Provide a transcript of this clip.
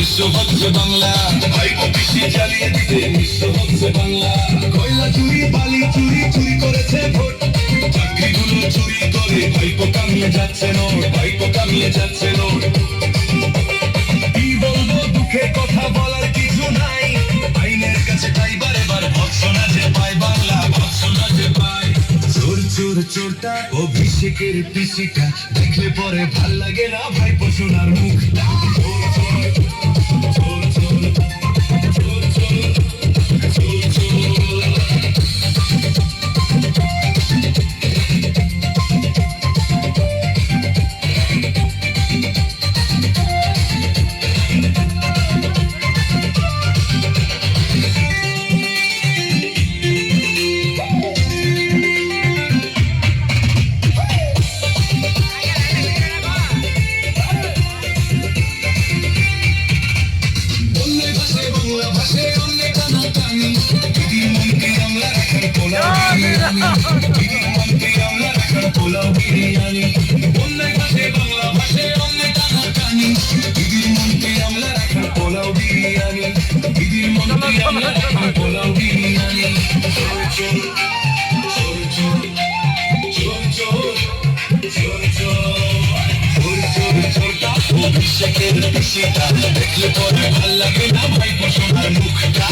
নিঃস্ব হচ্ছে বাংলা, ভাই পিসি জ্বালিয়ে দিতে নিঃস্ব হচ্ছে বাংলা। কয়লা চুরি বালি চুরি চুরি করেছে ভোট, চাকরিগুলো চুরি করে ভাইপো কামিয়ে যাচ্ছে নোট, ভাইপো কামিয়ে যাচ্ছে নোট। কি বলবো দুঃখের কথা বলার কিছু নাই, আইনের কাছে তাই বারে বার ভৎসনা যে পায় বাংলা, ভৎসনা যে পায়। চোর চোর চোরটা অভিষেকের পিসিটা দেখলে পরে ভাল লাগে না ভাইপো সোনার মুখটা। চোর চোর চোর চোর চোর চোর চোর। পোলাও বিরিয়ানি বন্যায় ভাসে বাংলা ভাষে অনেক টানাটানি, দিদির মনকে আমলা রাখার পোলাও বিরিয়ানি, দিদির মনকে আমলা রাখার পোলাও বিরিয়ানি। চোর চোর চোর চোর চোর চোর চোর চোর চোর চোরটা অভিষেকের পিসিটা দেখলে পরে ভাল লাগে না ভাইপো সোনার মুখটা।